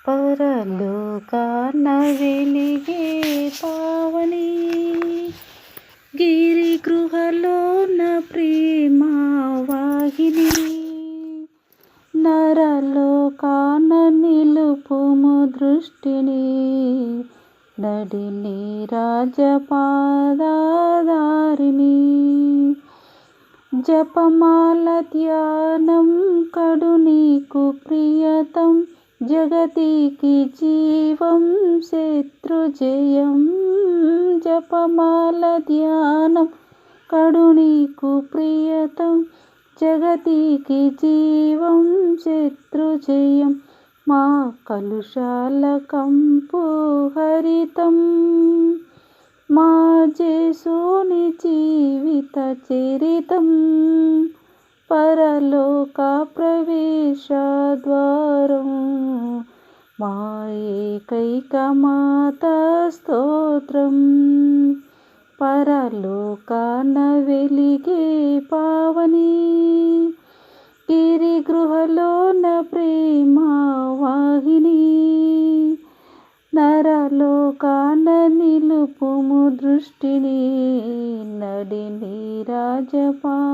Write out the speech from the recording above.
పరలోకాన వెలిగే పావని, గిరి గృహలోన ప్రేమ వాహిని, నరలోకాన నిలుపుము దృష్టిని, నడిని రాజపాదారిని. జపమాల ధ్యానం కడు నీకు ప్రియతం, జగతికి జీవం శత్రుజయం. జపమాల ధ్యానం కడు నీకు ప్రియతం, జగతికి జీవం శత్రుజయం. మా కలుషాల కంపు హరితం, మా జేసుని జీవిత చరితం. పరలోక ప్రవేశ ద్వారం, మా ఏకైక మాత స్తోత్రం. పరలోకాన వెలిగే పావని, గిరి గృహలోన ప్రేమ వాహిని, నరలోకాన నిలుపుము దృష్టిని, నడిని రాజపాదారిని.